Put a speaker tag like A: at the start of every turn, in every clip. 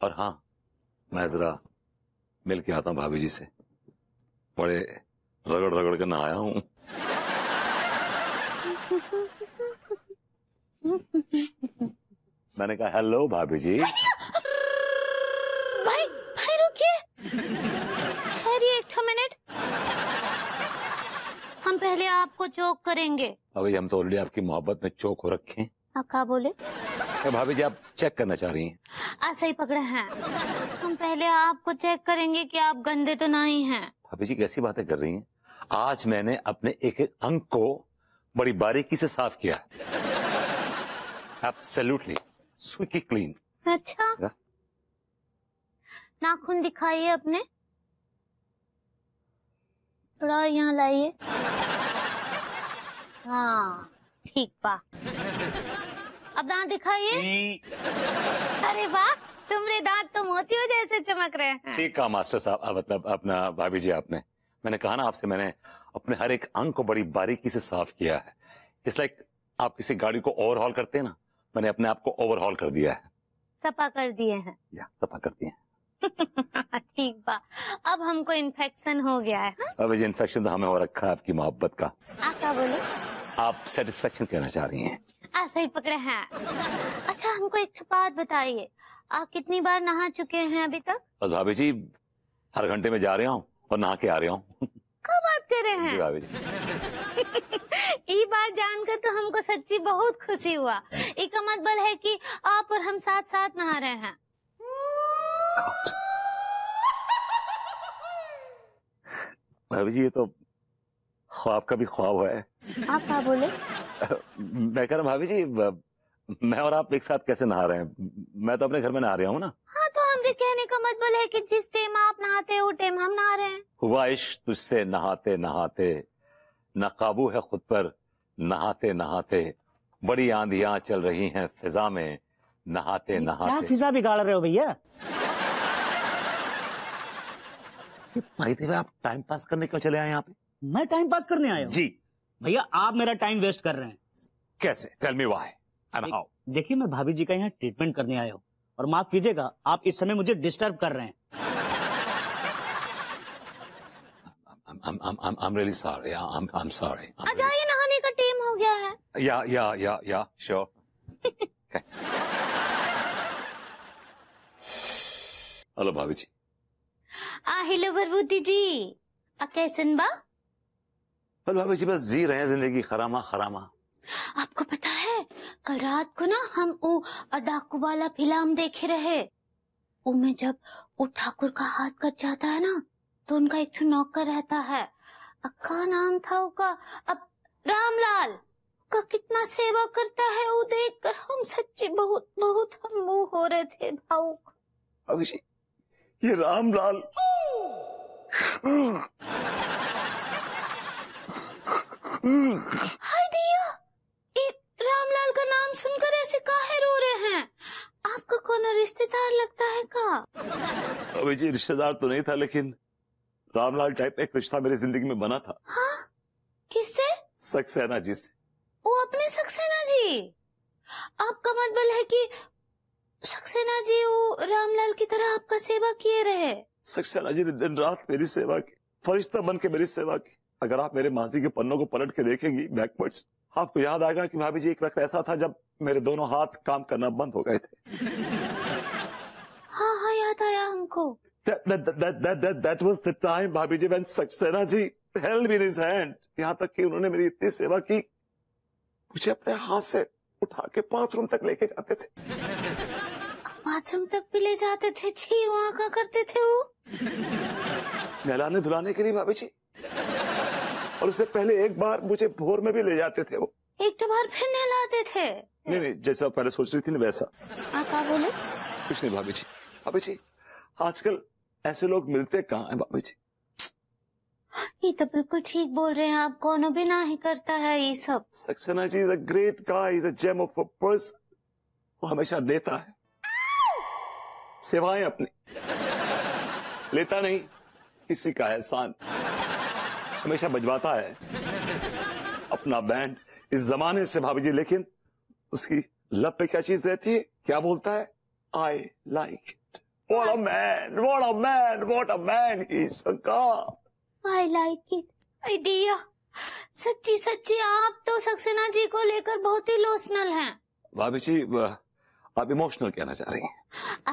A: और हाँ, मैं जरा मिल के आता हूँ भाभी जी से, बड़े रगड़ रगड़ के नहाया हूँ। मैंने कहा हेलो भाभी जी।
B: भाई भाई रुकिए, ठहरिए एक मिनट, हम पहले आपको चोक करेंगे।
A: अभी हम तो ऑलरेडी आपकी मोहब्बत में चोक हो रखे हैं।
B: आप क्या बोले?
A: भाभी जी आप चेक करना चाह रही हैं?
B: आप सही पकड़े हैं, हम पहले आपको चेक करेंगे कि आप गंदे तो नहीं हैं।
A: भाभी जी कैसी बातें कर रही हैं? आज मैंने अपने एक एक अंग को बड़ी बारीकी से साफ किया, एब्सोल्युटली स्क्वीकी क्लीन।
B: अच्छा, नाखून दिखाइए अपने, थोड़ा यहाँ लाइए। हाँ ठीक बा, अब दांत दिखाइए। अरे वाह, तुम्हारे दांत तो मोतियों जैसे चमक रहे हैं।
A: ठीक कहा मास्टर साहब, मतलब अपना भाभी जी आपने, मैंने कहा ना आपसे, मैंने अपने हर एक अंग को बड़ी बारीकी से साफ किया है। इट्स लाइक आप किसी गाड़ी को ओवरहॉल करते हैं ना, मैंने अपने आप को ओवरहॉल कर दिया है।
B: सफा कर दिए हैं?
A: या सफा कर दिए हैं।
B: ठीक बा, अब हमको इन्फेक्शन हो गया है।
A: भाभी जी इन्फेक्शन तो हमें हो रखा है आपकी मोहब्बत का।
B: आप क्या बोले?
A: आप सेटिस्फेक्शन कहना चाह रही हैं?
B: आप सही पकड़े हैं। अच्छा हमको एक बात बताइए, आप कितनी बार नहा चुके हैं अभी तक?
A: बस भाभी जी हर घंटे में जा रहा हूँ और नहा के आ रहा हूँ।
B: क्या बात कर रहे हैं?
A: भाभी जी
B: ये बात जानकर तो हमको सच्ची बहुत खुशी हुआ। इसका मतलब है कि आप और हम साथ साथ नहा रहे हैं।
A: भाभी जी ये तो ख्वाब का भी ख्वाब है।
B: आप क्या बोले?
A: मैं कह रहा हूँ भाभी जी, मैं और आप एक साथ कैसे नहा रहे हैं? मैं तो अपने घर में नहा रहा हूँ ना।
B: हाँ तो हमरे कहने का मतलब है कि जिस टाइम आप नहाते हैं वो टाइम हम नहा रहे हैं।
A: हुआ इश्क तुझसे नहाते नहाते, न काबू है खुद पर नहाते नहाते, बड़ी आंधियां चल रही हैं फिजा में नहाते नहाते।
C: क्या फिजा बिगाड़ रहे हो भैया?
A: भाई थे आप टाइम पास करने क्यों चले आए यहाँ पे?
C: मैं टाइम पास करने आया हूँ?
A: जी
C: भैया आप मेरा टाइम वेस्ट कर रहे हैं।
A: कैसे? Tell me why and how.
C: देखिए मैं भाभी जी का यहाँ ट्रीटमेंट करने आया हूँ और माफ कीजिएगा आप इस समय मुझे डिस्टर्ब कर रहे हैं।
A: I'm really sorry. I'm sorry.
B: आ जाइए, नहाने का टाइम हो गया है।
A: Yeah, sure. Okay. हेलो भाभी जी।
B: हेलो बरबूती जी, कैसन बा?
A: हेलो भाभी जी, बस जी रहे हैं जिंदगी खरामा खरामा।
B: आपको पता है कल रात को ना हम वो डाकू वाला फिल्म देखे रहे, उनमें जब वो ठाकुर का हाथ कट जाता है ना तो उनका एक नौकर रहता है, क्या नाम था उसका, अब रामलाल का कितना सेवा करता है वो देखकर हम सच्ची बहुत बहुत हम वो हो रहे थे भावुक।
A: भाभी जी ये रामलाल
B: हाय दिया, ये रामलाल का नाम सुनकर ऐसे काहे रो रहे हैं? आपका कौन रिश्तेदार लगता है का?
A: भाभी जी रिश्तेदार तो नहीं था, लेकिन रामलाल टाइप एक रिश्ता मेरी जिंदगी में बना था।
B: हाँ किससे?
A: सक्सेना जी से।
B: वो अपने सक्सेना जी? आपका मतलब है कि सक्सेना जी वो रामलाल की तरह आपका सेवा किए रहे?
A: सक्सेना जी ने दिन रात मेरी सेवा की, फरिश्ता बन के मेरी सेवा की। अगर आप मेरे माजी के पन्नों को पलट के देखेंगी बैकवर्ड्स, आपको याद आएगा कि भाभी जी एक वक्त ऐसा था जब मेरे दोनों हाथ काम करना बंद हो गए थे।
B: हाँ याद आया हमको।
A: That was the time भाभी जी when Saxena ji held me in his hand। यहाँ तक कि उन्होंने मेरी इतनी सेवा की, मुझे अपने हाथ से उठा के बाथरूम तक लेके जाते थे।
B: बाथरूम तक भी ले जाते थे? छी, वहाँ क्या करते थे वो?
A: नहलाने धुलाने के लिए भाभी जी, और उससे पहले एक बार मुझे भोर में भी ले जाते थे वो।
B: एक तो बार फिर नहलाते थे?
A: नहीं, जैसा पहले सोच रही थी ना वैसा।
B: क्या बोले?
A: कुछ नहीं भाभी जी। भाभी जी आजकल ऐसे लोग मिलते कहाँ हैं भाभी जी?
B: ये तो बिल्कुल ठीक बोल रहे हैं आप, कौन भी ना ही करता है ये सब।
A: Saxena ji is a great guy, is a gem of a person. वो हमेशा देता है सेवाएं अपनी, लेता नहीं किसी का एहसान। हमेशा बजवाता है अपना बैंड इस जमाने से भाभी जी, लेकिन उसकी लब पे क्या चीज रहती है, क्या बोलता है? I like it. What a man! What a man! What a man! He's a god.
B: I like it. Idea. सच्ची सच्ची आप तो सक्सेना जी को लेकर बहुत ही इमोशनल हैं।
A: भाभी जी आप इमोशनल कहना चाह रही हैं?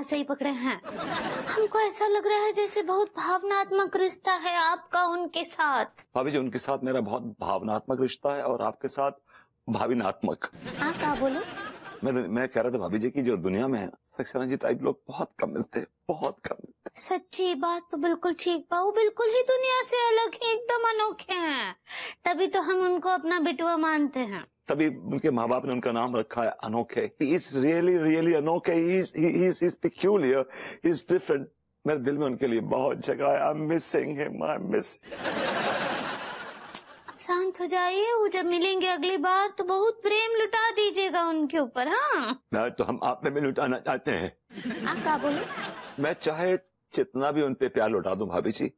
B: ऐसे ही पकड़े हैं। हमको ऐसा लग रहा है जैसे बहुत भावनात्मक रिश्ता है आपका उनके साथ।
A: भाभी जी उनके साथ मेरा बहुत भावनात्मक रिश्ता है और आपके साथ भावनात्मक।
B: आप क्या बोले?
A: मैं कह रहा था भाभी जी की जो दुनिया में है सक्सेना जी टाइप लोग बहुत कम मिलते हैं, बहुत कम मिलते हैं।
B: सच्ची बात तो बिल्कुल ठीक बा, वो बिल्कुल ही दुनिया से अलग है, एकदम अनोखे हैं। तभी तो हम उनको अपना बिटुआ मानते हैं।
A: तभी उनके माँ बाप ने उनका नाम रखा है अनोखे। He is really really अनोखे। He is peculiar. He is different. मेरे दिल में उनके लिए बहुत जगह है। I'm missing him. I'm missing।
B: शांत हो जाइए, वो जब मिलेंगे अगली बार तो बहुत प्रेम लुटा दीजिएगा उनके ऊपर। हाँ
A: मैं तो हम आप में भी लुटाना चाहते हैं।
B: आप क्या बोले?
A: मैं चाहे जितना भी उन पे प्यार लुटा दूं भाभी जी,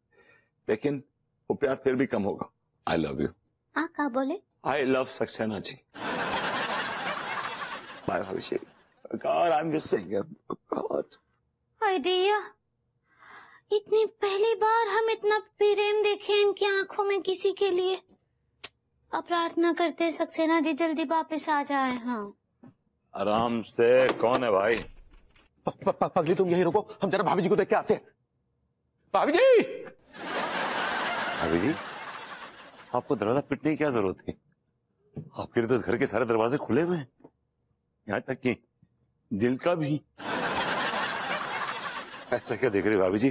A: लेकिन वो प्यार फिर भी कम होगा। I love you।
B: आप क्या बोले?
A: I love Saxena ji. Bye भाभी जी। God, I'm missing him। God।
B: Idea, इतनी पहली बार हम इतना प्रेम देखे इनकी आंखों में किसी के लिए। अब प्रार्थना करते सक्सेना जी जल्दी वापस आ जाए। हाँ
A: आराम से। कौन है भाई?
D: पगली तुम यही रुको, हम जरा भाभी जी को देख के आते हैं। भाभी जी!
A: भाभी जी आपको दरवाजा पीटने की क्या जरूरत थी? आपके लिए तो इस घर के सारे दरवाजे खुले हुए हैं, यहाँ तक कि दिल का भी। ऐसा क्या देख रही भाभी जी?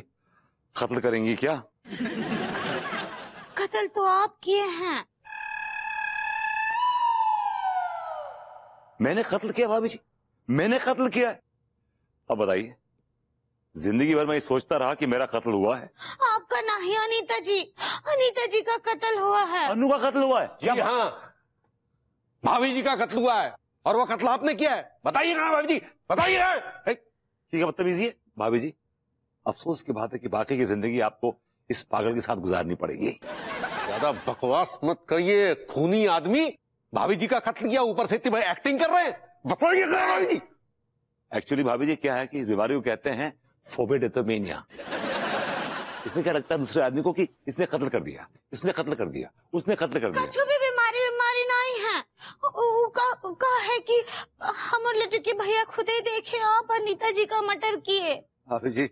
A: कत्ल करेंगी क्या?
B: कत्ल तो आप किए हैं।
A: मैंने कत्ल किया भाभी जी? मैंने कत्ल किया है? अब बताइए, जिंदगी भर मैं ये सोचता रहा कि मेरा कत्ल हुआ है।
B: आपका नहीं, अनीता जी का कत्ल हुआ है।
A: अनु का कत्ल हुआ है?
D: जी हाँ, भाभी जी का कत्ल हुआ है और वो कत्ल आपने किया है। बताइए कहाँ भाभी जी, बताइए।
A: ठीक है, बदतमीजी है भाभी जी। अफसोस की बात है कि बाकी की जिंदगी आपको इस पागल के साथ गुजारनी पड़ेगी।
D: ज्यादा बकवास मत करिए, खूनी आदमी भाभी जी का कत्ल किया, ऊपर से इतनी बड़ी एक्टिंग कर रहे हैं। बताइए कहाँ भाभी जी।
A: एक्चुअली भाभी जी क्या है कि इस बीमारी को कहते हैं फोबिडेथोमेनिया। इसमें क्या लगता है दूसरे आदमी को कि इसने कत्ल कर दिया, इसने कत्ल कर दिया, उसने कत्ल कर दिया।
B: कछु भी बीमारी नहीं है। का है कि हम लड्डू के भैया खुद ही देखे आप अनीता जी का मर्डर किए।
A: भाभी जी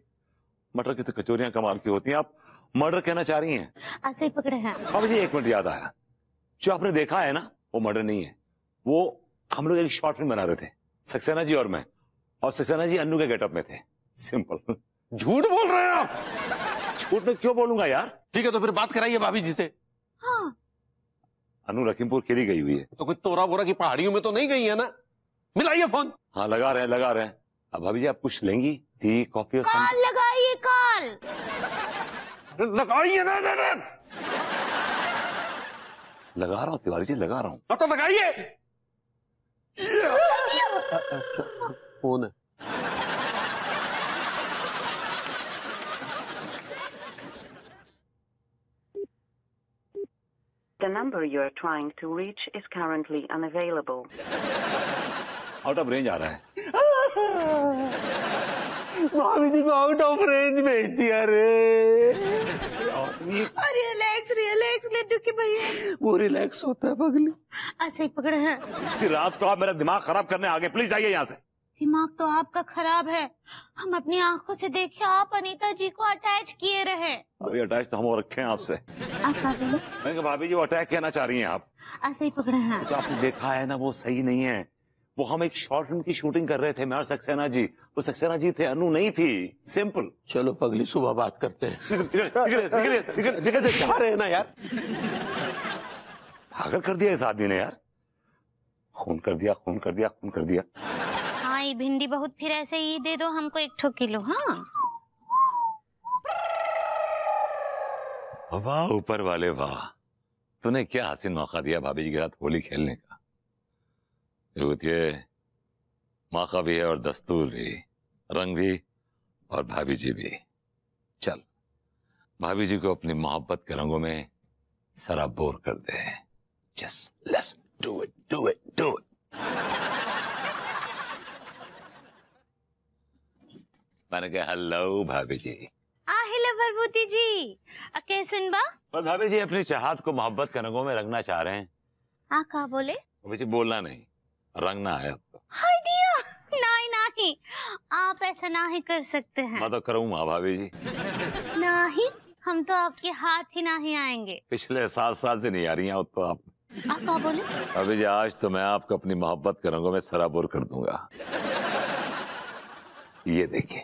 A: मटर की तो कचोरियां कमाल की होती हैं, आप मर्डर कहना चाह रही हैं?
B: ऐसे ही पकड़े हैं।
A: भाभी जी एक मिनट याद आया, जो आपने देखा है ना वो मर्डर नहीं है। वो हम लोग एक शॉर्ट फिल्म बना रहे थे, सक्सेना जी और मैं, और सक्सेना जी अन्नू के गेटअप में थे। सिंपल।
D: झूठ बोल रहे हैं आप?
A: झूठ में क्यों बोलूंगा यार?
D: ठीक है तो फिर बात कराइए भाभी जी से।
B: हाँ
A: अनु लखीमपुर खीरी गई हुई है।
D: तो कोई तोरा बोरा की पहाड़ियों में तो नहीं गई है ना? मिलाइए फोन।
A: हाँ लगा रहे हैं। अब भाभी जी आप कुछ लेंगी? टी कॉफी और
B: कॉल लगाइए, कॉल
D: लगाइए ना।
A: लगा रहा हूँ तिवारी जी, लगा रहा हूँ।
D: अब तो लगाइए। फोन है।
E: The number you are trying to reach is currently unavailable.
A: Out of range आ रहा है।
D: भाभी जी को आउट ऑफ रेंज भेज दिया रे।
B: रिलैक्स लड्डू के भैया।
D: वो रिलैक्स होता है पगली।
B: ऐसे ही पकड़े हैं।
A: कि रात को आप मेरा दिमाग खराब करने आगे, प्लीज आइए यहाँ से।
B: दिमाग तो आपका खराब है। हम अपनी आंखों से देखे आप अनीता जी को अटैच किए रहे।
A: अभी अटैच तो हम और रखे हैं आपसे।
B: आप क्या बोले?
A: मैंने कहा भाभी जी वो अटैक कहना चाह रही हैं आप?
B: ऐसे ही पकड़े हैं।
A: जो आपने देखा है ना वो सही नहीं है। वो हम एक शॉर्ट फिल्म की शूटिंग कर रहे थे, मैं और सक्सेना जी। वो सक्सेना जी थे, अनु नहीं थी। सिंपल।
D: चलो पगली सुबह बात करते हैं। जा रहे हैं ना यार।
A: पागल कर दिया इस आदमी ने यार। खून कर दिया।
B: हाँ ये भिंडी बहुत, फिर ऐसे ही दे दो हमको 1 किलो। हाँ
A: वाह ऊपर वाले वाह, तूने क्या हसीन मौका दिया भाभी जी के साथ होली खेलने का। ये मौका भी है और दस्तूर भी, रंग भी और भाभी जी भी। चल भाभी जी को अपनी मोहब्बत के रंगों में सराबोर कर दे। Just let's do it. मैंने कहा हेलो भाभी जी।
B: हेलो बरबूती जी, कैसन बा?
A: बस भाभी जी अपनी चाहत को मोहब्बत के रंगों में रंगना चाह रहे हैं।
B: का बोले?
A: भाभी जी बोलना नहीं, रंगना है अब तो।
B: हाय दिया, नहीं नहीं, आप ऐसा नहीं कर सकते हैं।
A: मैं तो करूँगा भाभी जी।
B: नहीं, हम तो आपके हाथ ही नहीं आएंगे।
A: पिछले 7 साल से नहीं आ रही हैं तो आप
B: का बोले?
A: भाभी जी आज तो मैं आपको अपनी मोहब्बत के रंगों में सराबोर कर दूंगा। ये देखिए।